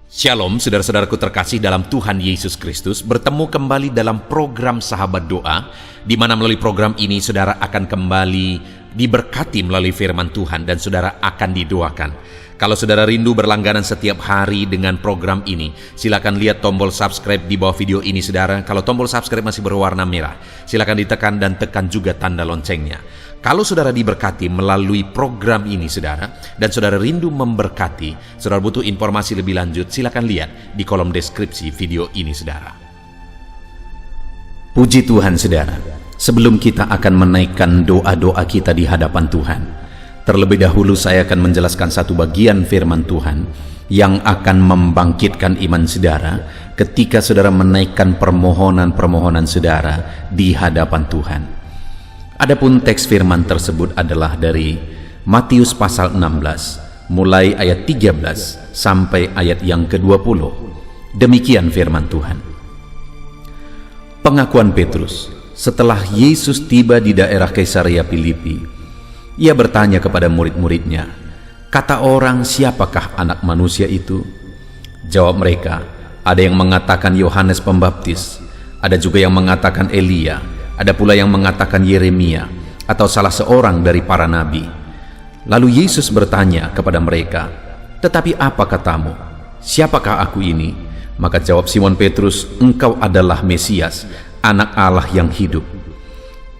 Shalom, saudara-saudaraku terkasih dalam Tuhan Yesus Kristus. Bertemu kembali dalam program Sahabat Doa, di mana melalui program ini saudara akan kembali diberkati melalui firman Tuhan dan saudara akan didoakan. Kalau saudara rindu berlangganan setiap hari dengan program ini, silakan lihat tombol subscribe di bawah video ini saudara. Kalau tombol subscribe masih berwarna merah, silakan ditekan dan tekan juga tanda loncengnya. Kalau saudara diberkati melalui program ini saudara, dan saudara rindu memberkati, saudara butuh informasi lebih lanjut, silakan lihat di kolom deskripsi video ini saudara. Puji Tuhan saudara, sebelum kita akan menaikkan doa-doa kita di hadapan Tuhan, terlebih dahulu saya akan menjelaskan satu bagian firman Tuhan yang akan membangkitkan iman saudara ketika saudara menaikkan permohonan-permohonan saudara di hadapan Tuhan. Adapun teks firman tersebut adalah dari Matius pasal 16, mulai ayat 13 sampai ayat yang ke-20. Demikian firman Tuhan. Pengakuan Petrus. Setelah Yesus tiba di daerah Kaisarea Filipi, ia bertanya kepada murid-muridnya, "Kata orang, siapakah anak manusia itu?" Jawab mereka, "Ada yang mengatakan Yohanes Pembaptis, ada juga yang mengatakan Elia, ada pula yang mengatakan Yeremia atau salah seorang dari para nabi." Lalu Yesus bertanya kepada mereka, "Tetapi apa katamu? Siapakah aku ini?" Maka jawab Simon Petrus, "Engkau adalah Mesias, Anak Allah yang hidup."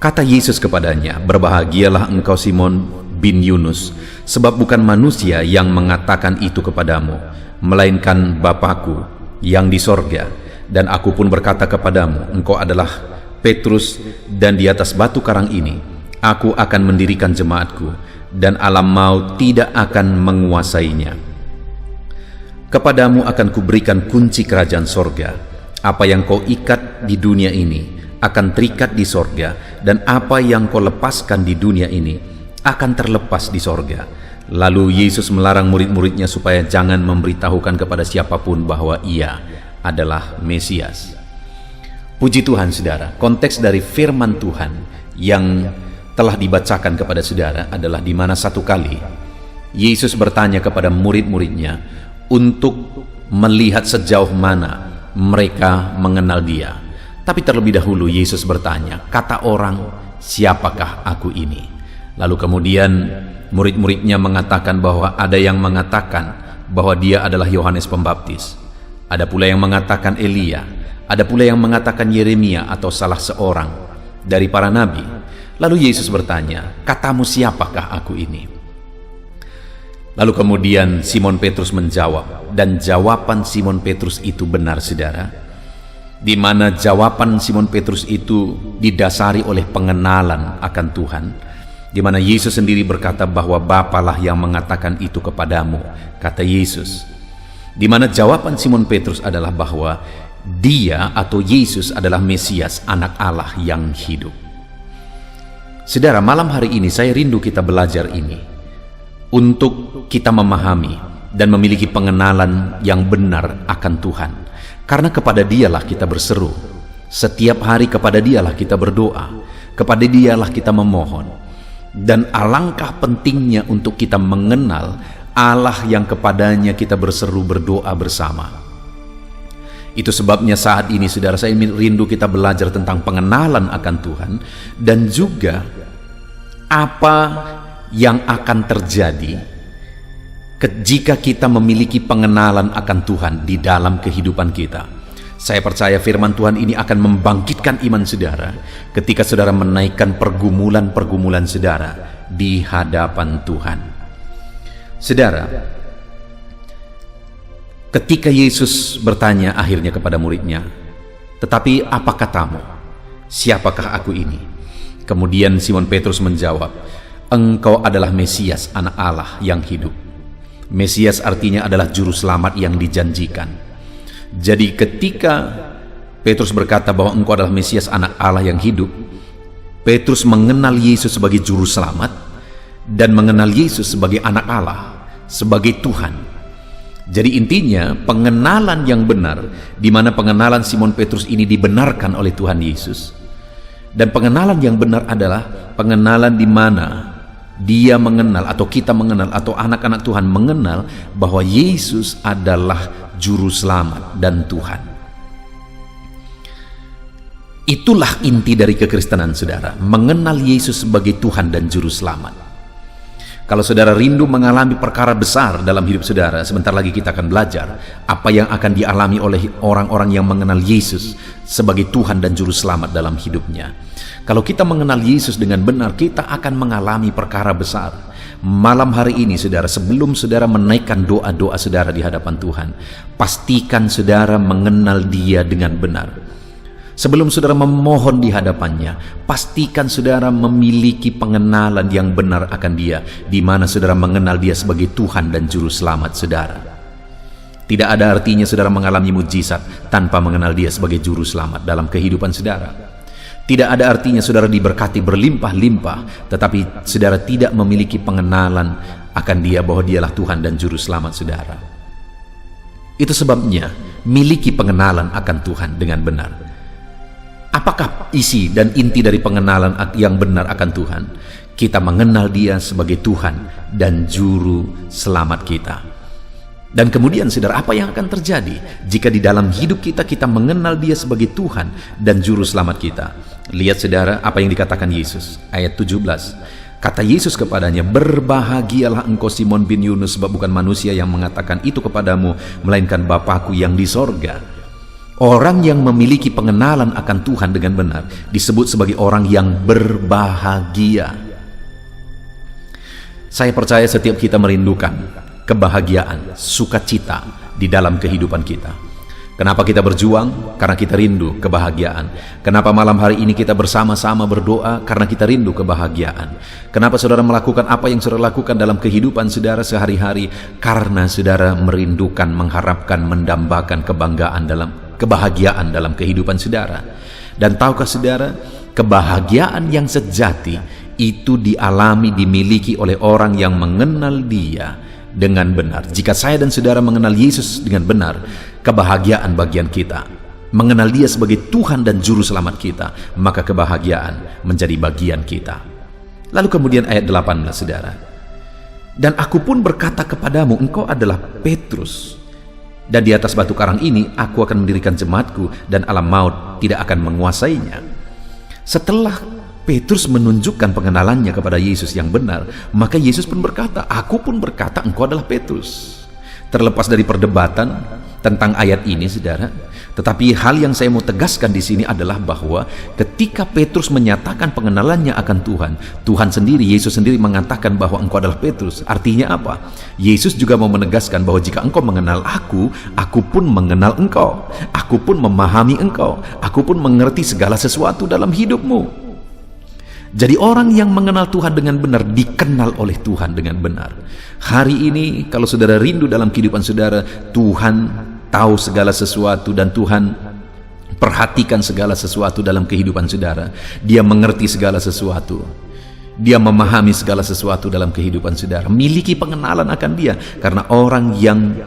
Kata Yesus kepadanya, "Berbahagialah engkau Simon bin Yunus, sebab bukan manusia yang mengatakan itu kepadamu, melainkan Bapa-Ku yang di sorga. Dan aku pun berkata kepadamu, engkau adalah Petrus, dan di atas batu karang ini aku akan mendirikan jemaatku, dan alam maut tidak akan menguasainya. Kepadamu akan kuberikan kunci kerajaan sorga. Apa yang kau ikat di dunia ini akan terikat di sorga, dan apa yang kau lepaskan di dunia ini akan terlepas di sorga." Lalu Yesus melarang murid-muridnya supaya jangan memberitahukan kepada siapapun bahwa ia adalah Mesias. Puji Tuhan saudara, konteks dari firman Tuhan yang telah dibacakan kepada saudara adalah di mana satu kali Yesus bertanya kepada murid-muridnya untuk melihat sejauh mana mereka mengenal dia. Tapi terlebih dahulu Yesus bertanya, "Kata orang, siapakah aku ini?" Lalu kemudian murid-muridnya mengatakan bahwa ada yang mengatakan bahwa dia adalah Yohanes Pembaptis, ada pula yang mengatakan Elia, ada pula yang mengatakan Yeremia atau salah seorang dari para nabi. Lalu Yesus bertanya, "Katamu siapakah aku ini?" Lalu kemudian Simon Petrus menjawab, dan jawaban Simon Petrus itu benar saudara, di mana jawaban Simon Petrus itu didasari oleh pengenalan akan Tuhan, di mana Yesus sendiri berkata bahwa Bapalah yang mengatakan itu kepadamu, kata Yesus. Di mana jawaban Simon Petrus adalah bahwa dia atau Yesus adalah Mesias, Anak Allah yang hidup. Saudara, malam hari ini saya rindu kita belajar ini untuk kita memahami dan memiliki pengenalan yang benar akan Tuhan. Karena kepada Dialah kita berseru, setiap hari kepada Dialah kita berdoa, kepada Dialah kita memohon. Dan alangkah pentingnya untuk kita mengenal Allah yang kepadanya kita berseru berdoa bersama. Itu sebabnya saat ini saudara, saya rindu kita belajar tentang pengenalan akan Tuhan, dan juga apa yang akan terjadi jika kita memiliki pengenalan akan Tuhan di dalam kehidupan kita. Saya percaya firman Tuhan ini akan membangkitkan iman saudara ketika saudara menaikkan pergumulan-pergumulan saudara di hadapan Tuhan. Saudara, ketika Yesus bertanya akhirnya kepada muridnya, "Tetapi apa katamu? Siapakah aku ini?" Kemudian Simon Petrus menjawab, "Engkau adalah Mesias, Anak Allah yang hidup." Mesias artinya adalah juru selamat yang dijanjikan. Jadi ketika Petrus berkata bahwa engkau adalah Mesias, Anak Allah yang hidup, Petrus mengenal Yesus sebagai juru selamat dan mengenal Yesus sebagai Anak Allah, sebagai Tuhan. Jadi intinya pengenalan yang benar, di mana pengenalan Simon Petrus ini dibenarkan oleh Tuhan Yesus. Dan pengenalan yang benar adalah pengenalan di mana dia mengenal, atau kita mengenal, atau anak-anak Tuhan mengenal bahwa Yesus adalah Juru Selamat dan Tuhan. Itulah inti dari kekristenan, saudara, mengenal Yesus sebagai Tuhan dan Juru Selamat. Kalau saudara rindu mengalami perkara besar dalam hidup saudara, sebentar lagi kita akan belajar apa yang akan dialami oleh orang-orang yang mengenal Yesus sebagai Tuhan dan Juru Selamat dalam hidupnya. Kalau kita mengenal Yesus dengan benar, kita akan mengalami perkara besar. Malam hari ini, saudara, sebelum saudara menaikkan doa-doa saudara di hadapan Tuhan, pastikan saudara mengenal Dia dengan benar. Sebelum saudara memohon di hadapannya, pastikan saudara memiliki pengenalan yang benar akan Dia, di mana saudara mengenal Dia sebagai Tuhan dan Juru Selamat saudara. Tidak ada artinya saudara mengalami mujizat tanpa mengenal Dia sebagai Juru Selamat dalam kehidupan saudara. Tidak ada artinya saudara diberkati berlimpah-limpah, tetapi saudara tidak memiliki pengenalan akan Dia bahwa Dialah Tuhan dan Juru Selamat saudara. Itu sebabnya miliki pengenalan akan Tuhan dengan benar. Apakah isi dan inti dari pengenalan yang benar akan Tuhan? Kita mengenal Dia sebagai Tuhan dan Juru Selamat kita. Dan kemudian saudara, apa yang akan terjadi jika di dalam hidup kita mengenal Dia sebagai Tuhan dan Juru Selamat kita? Lihat saudara apa yang dikatakan Yesus, ayat 17. Kata Yesus kepadanya, "Berbahagialah engkau Simon bin Yunus, sebab bukan manusia yang mengatakan itu kepadamu, melainkan Bapa-Ku yang di sorga." Orang yang memiliki pengenalan akan Tuhan dengan benar disebut sebagai orang yang berbahagia. Saya percaya setiap kita merindukan kebahagiaan, sukacita di dalam kehidupan kita. Kenapa kita berjuang? Karena kita rindu kebahagiaan. Kenapa malam hari ini kita bersama-sama berdoa? Karena kita rindu kebahagiaan. Kenapa saudara melakukan apa yang saudara lakukan dalam kehidupan saudara sehari-hari? Karena saudara merindukan, mengharapkan, mendambakan kebahagiaan dalam kehidupan saudara. Dan tahukah saudara, kebahagiaan yang sejati itu dialami, dimiliki oleh orang yang mengenal Dia dengan benar. Jika saya dan saudara mengenal Yesus dengan benar, kebahagiaan bagian kita. Mengenal Dia sebagai Tuhan dan Juru Selamat kita, maka kebahagiaan menjadi bagian kita. Lalu kemudian ayat 18 saudara. "Dan aku pun berkata kepadamu, engkau adalah Petrus, dan di atas batu karang ini aku akan mendirikan jemaatku, dan alam maut tidak akan menguasainya." Setelah Petrus menunjukkan pengenalannya kepada Yesus yang benar, maka Yesus pun berkata, "Aku pun berkata engkau adalah Petrus." Terlepas dari perdebatan tentang ayat ini saudara, tetapi hal yang saya mau tegaskan di sini adalah bahwa ketika Petrus menyatakan pengenalannya akan Tuhan, Tuhan sendiri, Yesus sendiri mengatakan bahwa engkau adalah Petrus. Artinya apa? Yesus juga mau menegaskan bahwa jika engkau mengenal aku pun mengenal engkau. Aku pun memahami engkau. Aku pun mengerti segala sesuatu dalam hidupmu. Jadi orang yang mengenal Tuhan dengan benar dikenal oleh Tuhan dengan benar. Hari ini kalau saudara rindu dalam kehidupan saudara, Tuhan tahu segala sesuatu dan Tuhan perhatikan segala sesuatu dalam kehidupan saudara. Dia mengerti segala sesuatu. Dia memahami segala sesuatu dalam kehidupan saudara. Miliki pengenalan akan Dia, karena orang yang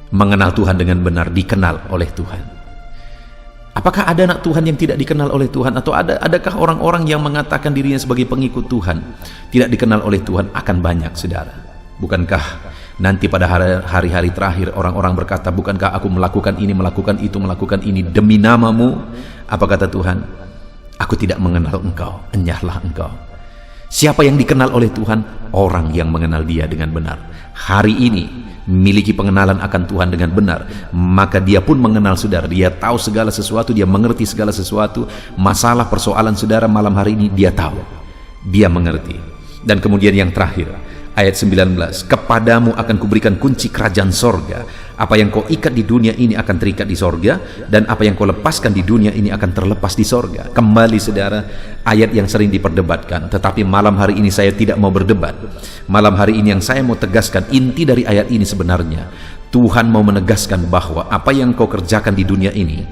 mengenal Tuhan dengan benar dikenal oleh Tuhan. Apakah ada anak Tuhan yang tidak dikenal oleh Tuhan? Atau adakah orang-orang yang mengatakan dirinya sebagai pengikut Tuhan tidak dikenal oleh Tuhan? Akan banyak saudara. Bukankah nanti pada hari-hari terakhir orang-orang berkata, "Bukankah aku melakukan ini, melakukan itu, melakukan ini demi nama-Mu?" Apa kata Tuhan? "Aku tidak mengenal engkau, enyahlah engkau." Siapa yang dikenal oleh Tuhan? Orang yang mengenal Dia dengan benar. Hari ini miliki pengenalan akan Tuhan dengan benar, maka dia pun mengenal saudara. Dia tahu segala sesuatu, dia mengerti segala sesuatu. Masalah persoalan saudara malam hari ini dia tahu, dia mengerti. Dan kemudian yang terakhir, ayat 19, "Kepadamu akan kuberikan kunci kerajaan sorga. Apa yang kau ikat di dunia ini akan terikat di sorga, dan apa yang kau lepaskan di dunia ini akan terlepas di sorga." Kembali saudara, ayat yang sering diperdebatkan, tetapi malam hari ini saya tidak mau berdebat. Malam hari ini yang saya mau tegaskan, inti dari ayat ini sebenarnya Tuhan mau menegaskan bahwa apa yang kau kerjakan di dunia ini,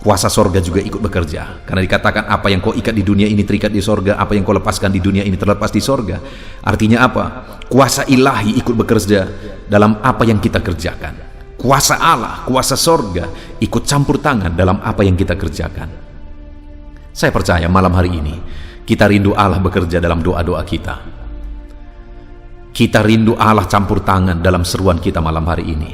kuasa sorga juga ikut bekerja. Karena dikatakan apa yang kau ikat di dunia ini terikat di sorga, apa yang kau lepaskan di dunia ini terlepas di sorga. Artinya apa? Kuasa ilahi ikut bekerja dalam apa yang kita kerjakan. Kuasa Allah, kuasa sorga ikut campur tangan dalam apa yang kita kerjakan. Saya percaya malam hari ini kita rindu Allah bekerja dalam doa-doa kita. Kita rindu Allah campur tangan dalam seruan kita malam hari ini.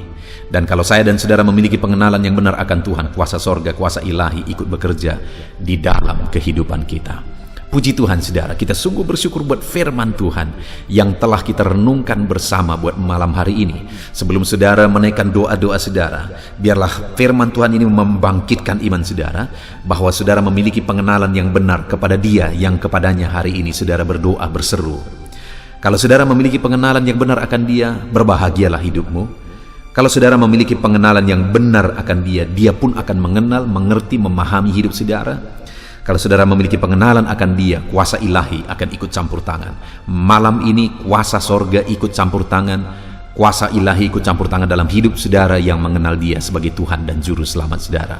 Dan kalau saya dan saudara memiliki pengenalan yang benar akan Tuhan, kuasa sorga, kuasa ilahi ikut bekerja di dalam kehidupan kita. Puji Tuhan saudara, kita sungguh bersyukur buat firman Tuhan yang telah kita renungkan bersama buat malam hari ini. Sebelum saudara menaikkan doa-doa saudara, biarlah firman Tuhan ini membangkitkan iman saudara, bahwa saudara memiliki pengenalan yang benar kepada Dia yang kepadanya hari ini saudara berdoa berseru. Kalau saudara memiliki pengenalan yang benar akan Dia, berbahagialah hidupmu. Kalau saudara memiliki pengenalan yang benar akan Dia, Dia pun akan mengenal, mengerti, memahami hidup saudara. Kalau saudara memiliki pengenalan akan Dia, kuasa ilahi akan ikut campur tangan. Malam ini kuasa sorga ikut campur tangan, kuasa ilahi ikut campur tangan dalam hidup saudara yang mengenal Dia sebagai Tuhan dan Juru Selamat saudara.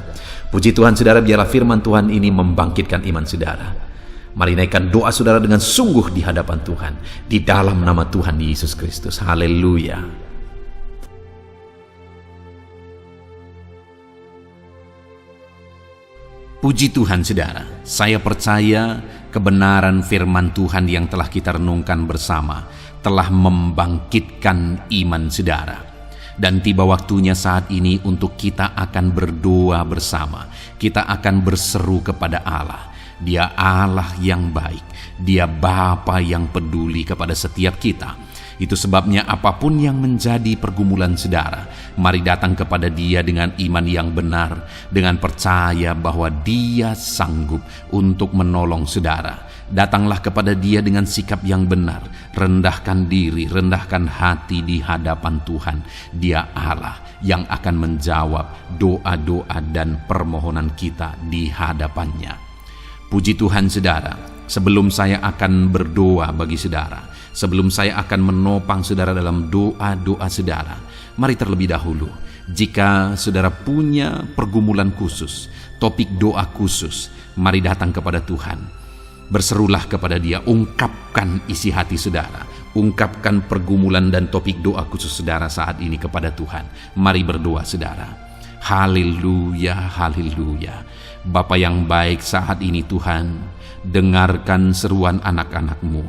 Puji Tuhan saudara, biarlah firman Tuhan ini membangkitkan iman saudara. Mari naikkan doa saudara dengan sungguh di hadapan Tuhan, di dalam nama Tuhan Yesus Kristus. Haleluya. Puji Tuhan saudara, saya percaya kebenaran firman Tuhan yang telah kita renungkan bersama telah membangkitkan iman saudara. Dan tiba waktunya saat ini untuk kita akan berdoa bersama. Kita akan berseru kepada Allah. Dia Allah yang baik, Dia Bapa yang peduli kepada setiap kita. Itu sebabnya apapun yang menjadi pergumulan saudara, mari datang kepada Dia dengan iman yang benar, dengan percaya bahwa Dia sanggup untuk menolong saudara. Datanglah kepada Dia dengan sikap yang benar, rendahkan diri, rendahkan hati di hadapan Tuhan. Dia Allah yang akan menjawab doa-doa dan permohonan kita di hadapannya. Puji Tuhan saudara, sebelum saya akan berdoa bagi saudara, sebelum saya akan menopang saudara dalam doa-doa saudara, mari terlebih dahulu, jika saudara punya pergumulan khusus, topik doa khusus, mari datang kepada Tuhan. Berserulah kepada Dia, ungkapkan isi hati saudara, ungkapkan pergumulan dan topik doa khusus saudara saat ini kepada Tuhan. Mari berdoa saudara. Haleluya, haleluya. Bapa yang baik, saat ini Tuhan, dengarkan seruan anak-anak-Mu.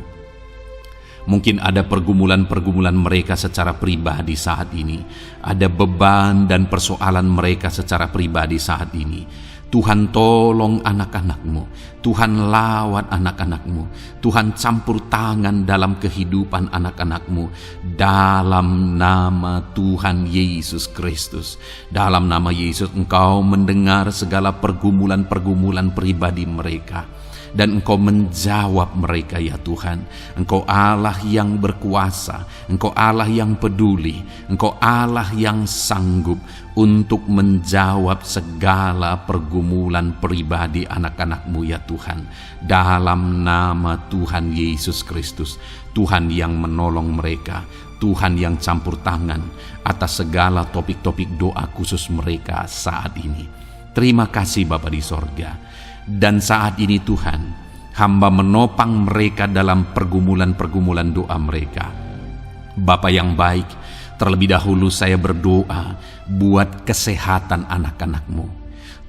Mungkin ada pergumulan-pergumulan mereka secara pribadi saat ini. Ada beban dan persoalan mereka secara pribadi saat ini. Tuhan tolong anak-anak-Mu. Tuhan lawat anak-anak-Mu. Tuhan campur tangan dalam kehidupan anak-anak-Mu. Dalam nama Tuhan Yesus Kristus. Dalam nama Yesus Engkau mendengar segala pergumulan-pergumulan pribadi mereka. Dan Engkau menjawab mereka ya Tuhan. Engkau Allah yang berkuasa, Engkau Allah yang peduli, Engkau Allah yang sanggup untuk menjawab segala pergumulan pribadi anak-anak-Mu ya Tuhan. Dalam nama Tuhan Yesus Kristus, Tuhan yang menolong mereka, Tuhan yang campur tangan atas segala topik-topik doa khusus mereka saat ini. Terima kasih Bapa di sorga. Dan saat ini Tuhan, hamba menopang mereka dalam pergumulan-pergumulan doa mereka. Bapa yang baik, terlebih dahulu saya berdoa buat kesehatan anak-anak-Mu.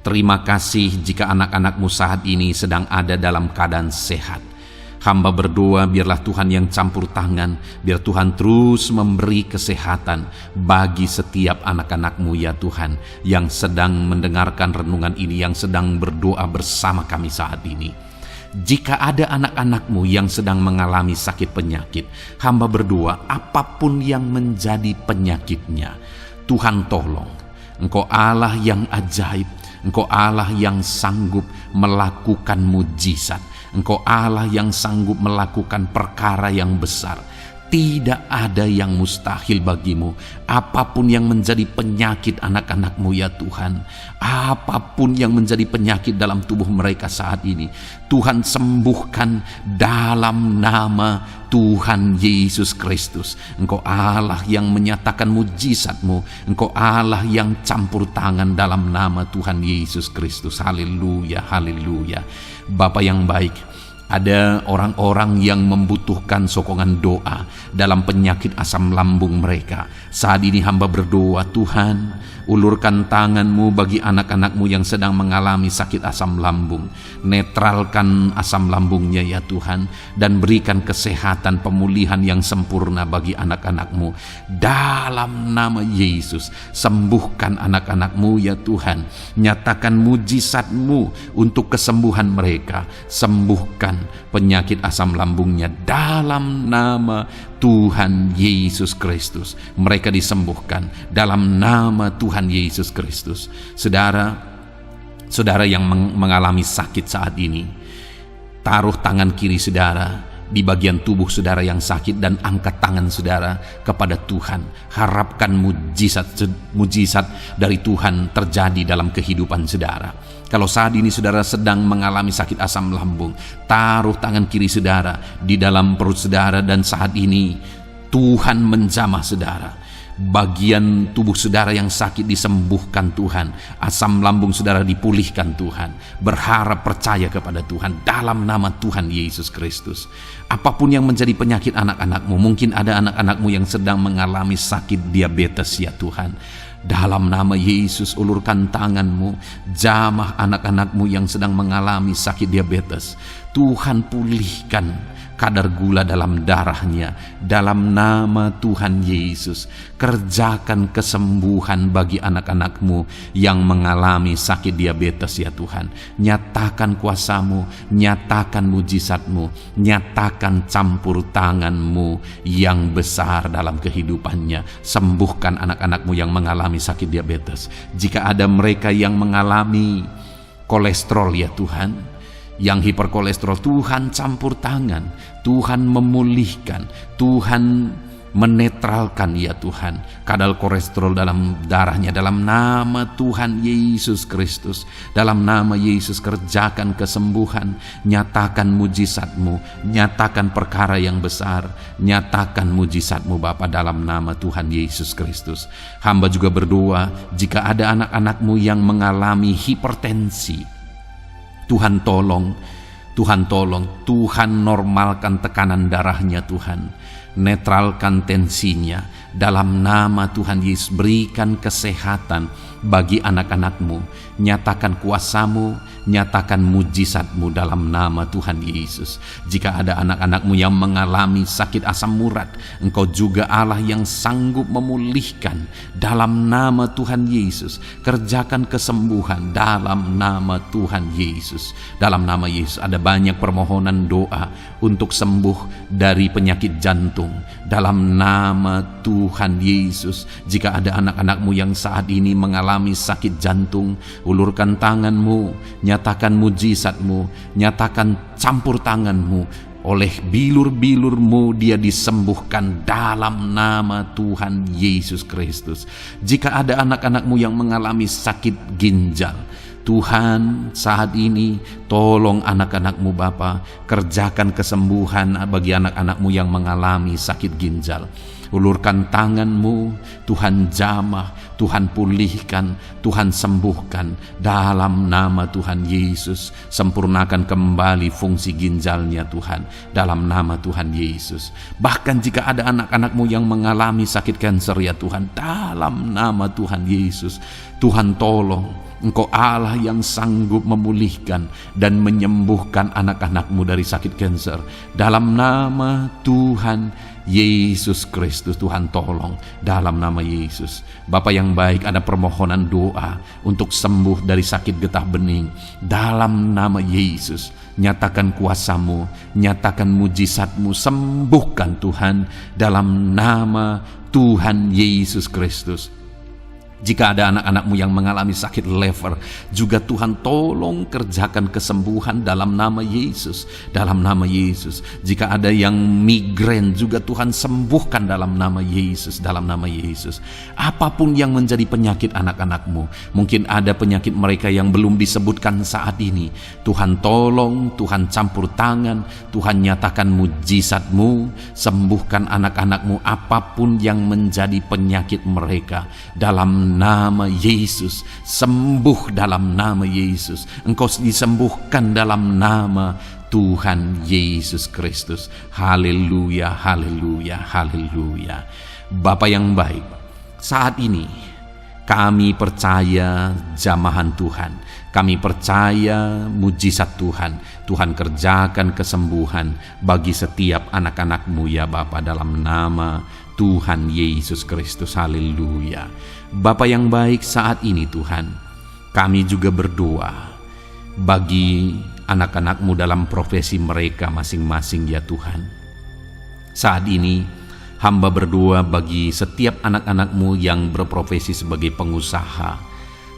Terima kasih jika anak-anak-Mu saat ini sedang ada dalam keadaan sehat. Hamba berdoa biarlah Tuhan yang campur tangan, biar Tuhan terus memberi kesehatan bagi setiap anak-anak-Mu ya Tuhan, yang sedang mendengarkan renungan ini, yang sedang berdoa bersama kami saat ini. Jika ada anak-anak-Mu yang sedang mengalami sakit penyakit, hamba berdoa apapun yang menjadi penyakitnya, Tuhan tolong. Engkau Allah yang ajaib, Engkau Allah yang sanggup melakukan mujizat. Engkau Allah yang sanggup melakukan perkara yang besar. Tidak ada yang mustahil bagimu. Apapun yang menjadi penyakit anak-anak-Mu ya Tuhan, apapun yang menjadi penyakit dalam tubuh mereka saat ini, Tuhan sembuhkan dalam nama Tuhan Yesus Kristus. Engkau Allah yang menyatakan mujizat-Mu. Engkau Allah yang campur tangan dalam nama Tuhan Yesus Kristus. Haleluya, haleluya. Bapa yang baik, Ada orang-orang yang membutuhkan sokongan doa dalam penyakit asam lambung mereka. Saat ini hamba berdoa, Tuhan, ulurkan tangan-Mu bagi anak-anak-Mu yang sedang mengalami sakit asam lambung. Netralkan asam lambungnya ya Tuhan, dan berikan kesehatan pemulihan yang sempurna bagi anak-anak-Mu. Dalam nama Yesus, sembuhkan anak-anak-Mu ya Tuhan. Nyatakan mujizat-Mu untuk kesembuhan mereka. Sembuhkan penyakit asam lambungnya dalam nama Tuhan Yesus Kristus. Mereka disembuhkan dalam nama Tuhan Yesus Kristus. Saudara yang mengalami sakit saat ini, taruh tangan kiri saudara di bagian tubuh saudara yang sakit dan angkat tangan saudara kepada Tuhan. Harapkan mujizat dari Tuhan terjadi dalam kehidupan saudara. Kalau saat ini saudara sedang mengalami sakit asam lambung, taruh tangan kiri saudara di dalam perut saudara, dan saat ini Tuhan menjamah saudara. Bagian tubuh saudara yang sakit disembuhkan Tuhan. Asam lambung saudara dipulihkan Tuhan. Berharap, percaya kepada Tuhan dalam nama Tuhan Yesus Kristus. Apapun yang menjadi penyakit anak-anakmu, mungkin ada anak-anakmu yang sedang mengalami sakit diabetes ya Tuhan. Dalam nama Yesus, ulurkan tangan-Mu, jamah anak-anak-Mu yang sedang mengalami sakit diabetes. Tuhan pulihkan kadar gula dalam darahnya. Dalam nama Tuhan Yesus, kerjakan kesembuhan bagi anak-anak-Mu yang mengalami sakit diabetes ya Tuhan. Nyatakan kuasa-Mu, nyatakan mujizat-Mu, nyatakan campur tangan-Mu yang besar dalam kehidupannya. Sembuhkan anak-anak-Mu yang mengalami sakit diabetes. Jika ada mereka yang mengalami kolesterol ya Tuhan, yang hiperkolesterol, Tuhan campur tangan, Tuhan memulihkan, Tuhan menetralkan ya Tuhan kadar kolesterol dalam darahnya. Dalam nama Tuhan Yesus Kristus, dalam nama Yesus, kerjakan kesembuhan, nyatakan mujizat-Mu, nyatakan perkara yang besar, nyatakan mujizat-Mu Bapa, dalam nama Tuhan Yesus Kristus. Hamba juga berdoa, jika ada anak-anak-Mu yang mengalami hipertensi, Tuhan tolong, Tuhan normalkan tekanan darahnya Tuhan. Netralkan tensinya dalam nama Tuhan Yesus. Berikan kesehatan bagi anak-anak-Mu. Nyatakan kuasa-Mu, nyatakan mujizat-Mu dalam nama Tuhan Yesus. Jika ada anak-anak-Mu yang mengalami sakit asam urat, Engkau juga Allah yang sanggup memulihkan. Dalam nama Tuhan Yesus, kerjakan kesembuhan dalam nama Tuhan Yesus. Dalam nama Yesus, ada banyak permohonan doa untuk sembuh dari penyakit jantung. Dalam nama Tuhan Yesus, jika ada anak-anak-Mu yang saat ini mengalami sakit jantung, ulurkan tangan-Mu, nyatakan mujizat-Mu, nyatakan campur tangan-Mu. Oleh bilur-bilur-Mu dia disembuhkan dalam nama Tuhan Yesus Kristus. Jika ada anak-anak-Mu yang mengalami sakit ginjal, Tuhan saat ini tolong anak-anak-Mu Bapa, kerjakan kesembuhan bagi anak-anak-Mu yang mengalami sakit ginjal. Ulurkan tangan-Mu, Tuhan jamah, Tuhan pulihkan, Tuhan sembuhkan dalam nama Tuhan Yesus. Sempurnakan kembali fungsi ginjalnya Tuhan dalam nama Tuhan Yesus. Bahkan jika ada anak-anak-Mu yang mengalami sakit kanker ya Tuhan, dalam nama Tuhan Yesus, Tuhan tolong. Engkau Allah yang sanggup memulihkan dan menyembuhkan anak-anak-Mu dari sakit kanker. Dalam nama Tuhan Yesus Kristus, Tuhan tolong dalam nama Yesus. Bapa yang baik, ada permohonan doa untuk sembuh dari sakit getah bening. Dalam nama Yesus, nyatakan kuasa-Mu, nyatakan mujizat-Mu, sembuhkan Tuhan dalam nama Tuhan Yesus Kristus. Jika ada anak-anak-Mu yang mengalami sakit lever, juga Tuhan tolong kerjakan kesembuhan dalam nama Yesus. Dalam nama Yesus. Jika ada yang migrain, juga Tuhan sembuhkan dalam nama Yesus. Dalam nama Yesus. Apapun yang menjadi penyakit anak-anak-Mu, mungkin ada penyakit mereka yang belum disebutkan saat ini, Tuhan tolong, Tuhan campur tangan, Tuhan nyatakan mujizat-Mu, sembuhkan anak-anak-Mu apapun yang menjadi penyakit mereka. Dalam nama Yesus, sembuh dalam nama Yesus. Engkau disembuhkan dalam nama Tuhan Yesus Kristus. Haleluya, haleluya, haleluya. Bapa yang baik, saat ini kami percaya jamahan Tuhan, kami percaya mujizat Tuhan. Tuhan kerjakan kesembuhan bagi setiap anak-anak-Mu ya Bapa, dalam nama Tuhan Yesus Kristus. Haleluya. Bapa yang baik, saat ini Tuhan, kami juga berdoa bagi anak-anak-Mu dalam profesi mereka masing-masing ya Tuhan. Saat ini hamba berdoa bagi setiap anak-anak-Mu yang berprofesi sebagai pengusaha,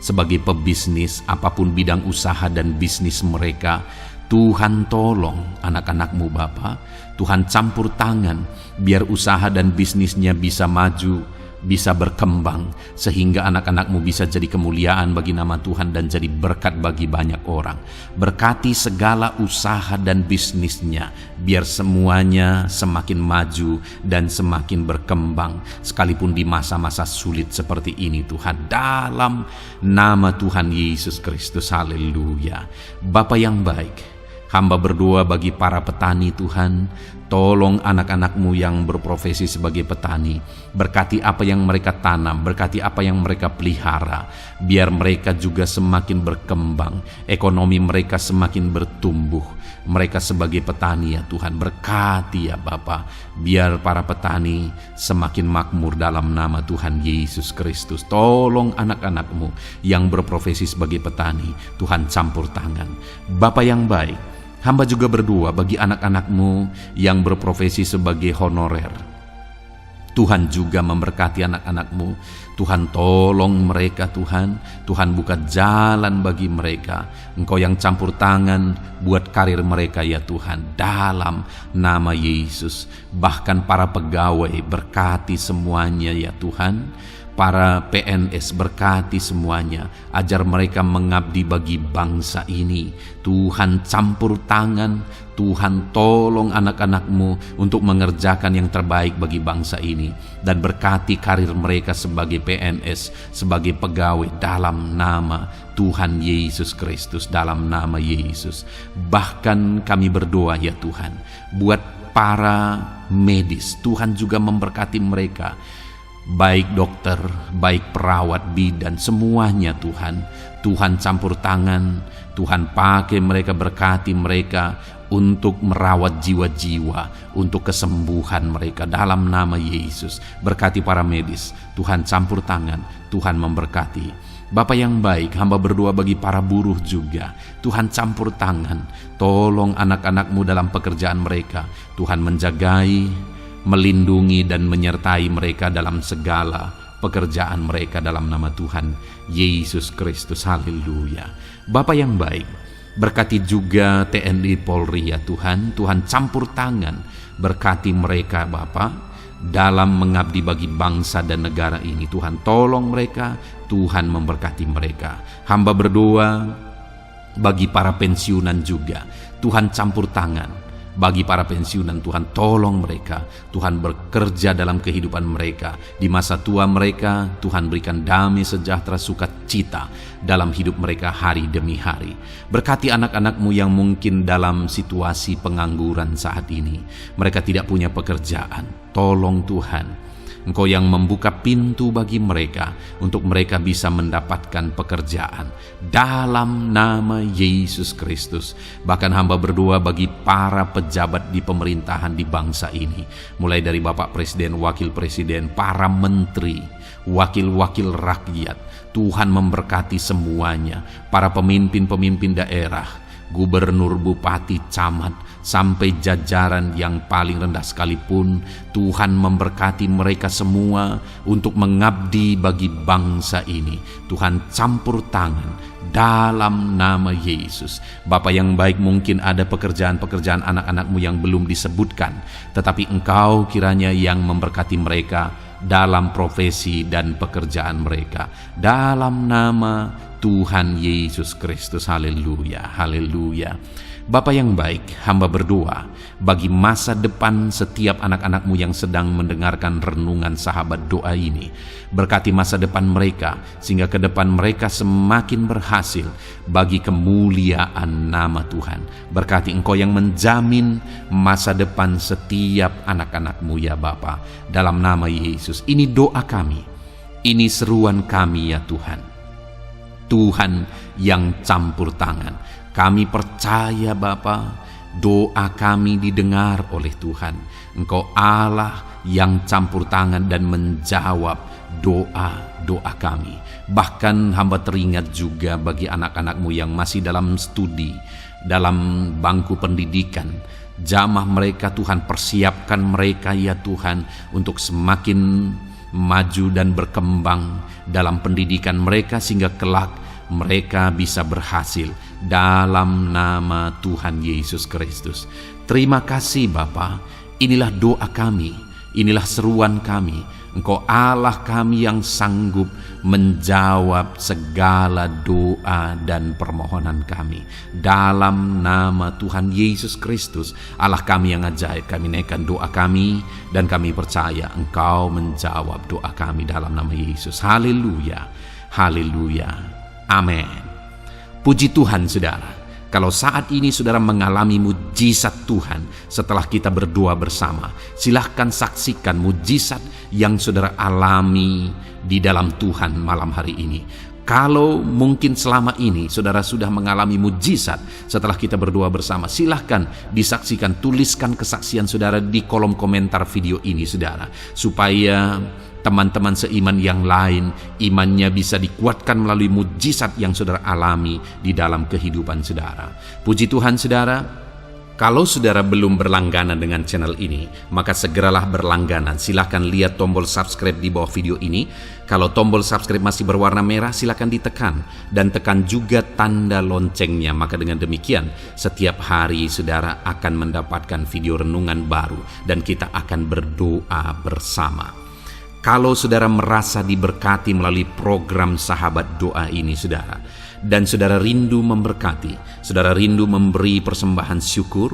sebagai pebisnis, apapun bidang usaha dan bisnis mereka. Tuhan tolong anak-anak-Mu Bapa, Tuhan campur tangan biar usaha dan bisnisnya bisa maju, bisa berkembang, sehingga anak-anak-Mu bisa jadi kemuliaan bagi nama Tuhan dan jadi berkat bagi banyak orang. Berkati segala usaha dan bisnisnya, biar semuanya semakin maju dan semakin berkembang, sekalipun di masa-masa sulit seperti ini Tuhan, dalam nama Tuhan Yesus Kristus. Haleluya. Bapa yang baik, hamba berdoa bagi para petani Tuhan. Tolong anak-anak-Mu yang berprofesi sebagai petani, berkati apa yang mereka tanam, berkati apa yang mereka pelihara, biar mereka juga semakin berkembang, ekonomi mereka semakin bertumbuh. Mereka sebagai petani ya Tuhan, berkati ya Bapa, biar para petani semakin makmur dalam nama Tuhan Yesus Kristus. Tolong anak-anak-Mu yang berprofesi sebagai petani, Tuhan campur tangan. Bapa yang baik, hamba juga berdoa bagi anak-anak-Mu yang berprofesi sebagai honorer. Tuhan juga memberkati anak-anak-Mu. Tuhan tolong mereka Tuhan. Tuhan buka jalan bagi mereka. Engkau yang campur tangan buat karir mereka ya Tuhan, dalam nama Yesus. Bahkan para pegawai berkati semuanya ya Tuhan. Para PNS berkati semuanya, ajar mereka mengabdi bagi bangsa ini. Tuhan campur tangan, Tuhan tolong anak-anak-Mu untuk mengerjakan yang terbaik bagi bangsa ini, dan berkati karir mereka sebagai PNS, sebagai pegawai, dalam nama Tuhan Yesus Kristus, dalam nama Yesus. Bahkan kami berdoa ya Tuhan, buat para medis, Tuhan juga memberkati mereka, baik dokter, baik perawat, bidan, semuanya Tuhan. Tuhan campur tangan, Tuhan pakai mereka, berkati mereka untuk merawat jiwa-jiwa, untuk kesembuhan mereka dalam nama Yesus. Berkati para medis, Tuhan campur tangan, Tuhan memberkati. Bapa yang baik, hamba berdoa bagi para buruh juga. Tuhan campur tangan, tolong anak-anak-Mu dalam pekerjaan mereka. Tuhan menjagai, melindungi dan menyertai mereka dalam segala pekerjaan mereka dalam nama Tuhan Yesus Kristus. Haleluya. Bapa yang baik, berkati juga TNI Polri ya Tuhan. Tuhan campur tangan, berkati mereka Bapa dalam mengabdi bagi bangsa dan negara ini. Tuhan tolong mereka, Tuhan memberkati mereka. Hamba berdoa bagi para pensiunan juga. Tuhan campur tangan bagi para pensiunan, Tuhan tolong mereka. Tuhan bekerja dalam kehidupan mereka. Di masa tua mereka, Tuhan berikan damai sejahtera, sukacita dalam hidup mereka hari demi hari. Berkati anak-anak-Mu yang mungkin dalam situasi pengangguran saat ini. Mereka tidak punya pekerjaan. Tolong Tuhan, Engkau yang membuka pintu bagi mereka untuk mereka bisa mendapatkan pekerjaan dalam nama Yesus Kristus. Bahkan hamba berdoa bagi para pejabat di pemerintahan di bangsa ini, mulai dari Bapak Presiden, Wakil Presiden, para menteri, wakil-wakil rakyat. Tuhan memberkati semuanya, para pemimpin-pemimpin daerah, gubernur, bupati, camat, sampai jajaran yang paling rendah sekalipun. Tuhan memberkati mereka semua untuk mengabdi bagi bangsa ini. Tuhan campur tangan dalam nama Yesus. Bapa yang baik, mungkin ada pekerjaan-pekerjaan anak-anak-Mu yang belum disebutkan, tetapi Engkau kiranya yang memberkati mereka dalam profesi dan pekerjaan mereka, dalam nama Tuhan Yesus Kristus. Haleluya, haleluya. Bapa yang baik, hamba berdoa bagi masa depan setiap anak-anak-Mu yang sedang mendengarkan renungan sahabat doa ini. Berkati masa depan mereka, sehingga ke depan mereka semakin berhasil bagi kemuliaan nama Tuhan. Berkati Engkau yang menjamin masa depan setiap anak-anak-Mu ya Bapa. Dalam nama Yesus, ini doa kami, ini seruan kami ya Tuhan. Tuhan yang campur tangan. Kami percaya Bapa, doa kami didengar oleh Tuhan. Engkau Allah yang campur tangan dan menjawab doa-doa kami. Bahkan hamba teringat juga bagi anak-anak-Mu yang masih dalam studi, dalam bangku pendidikan. Jamah mereka Tuhan, persiapkan mereka ya Tuhan untuk semakin maju dan berkembang dalam pendidikan mereka, sehingga kelak mereka bisa berhasil dalam nama Tuhan Yesus Kristus. Terima kasih Bapa, inilah doa kami, inilah seruan kami. Engkau Allah kami yang sanggup menjawab segala doa dan permohonan kami. Dalam nama Tuhan Yesus Kristus, Allah kami yang ajaib, kami naikkan doa kami dan kami percaya Engkau menjawab doa kami dalam nama Yesus. Haleluya, haleluya. Amin. Puji Tuhan saudara, kalau saat ini saudara mengalami mujizat Tuhan setelah kita berdoa bersama, silahkan saksikan mujizat yang saudara alami di dalam Tuhan malam hari ini. Kalau mungkin selama ini saudara sudah mengalami mujizat setelah kita berdoa bersama, silahkan disaksikan, tuliskan kesaksian saudara di kolom komentar video ini saudara, supaya teman-teman seiman yang lain imannya bisa dikuatkan melalui mujizat yang saudara alami di dalam kehidupan saudara. Puji Tuhan saudara, kalau saudara belum berlangganan dengan channel ini, maka segeralah berlangganan. Silahkan lihat tombol subscribe di bawah video ini. Kalau tombol subscribe masih berwarna merah, silahkan ditekan dan tekan juga tanda loncengnya. Maka dengan demikian setiap hari saudara akan mendapatkan video renungan baru dan kita akan berdoa bersama. Kalau saudara merasa diberkati melalui program sahabat doa ini saudara, dan saudara rindu memberkati, saudara rindu memberi persembahan syukur,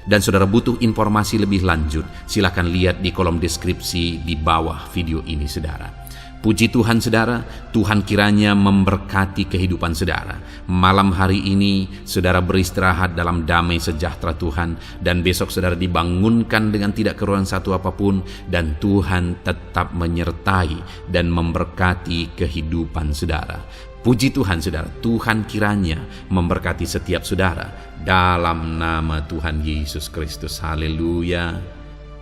dan saudara butuh informasi lebih lanjut, silakan lihat di kolom deskripsi di bawah video ini saudara. Puji Tuhan saudara, Tuhan kiranya memberkati kehidupan saudara. Malam hari ini saudara beristirahat dalam damai sejahtera Tuhan, dan besok saudara dibangunkan dengan tidak kekurangan satu apapun, dan Tuhan tetap menyertai dan memberkati kehidupan saudara. Puji Tuhan saudara, Tuhan kiranya memberkati setiap saudara dalam nama Tuhan Yesus Kristus. Haleluya.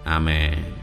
Amin.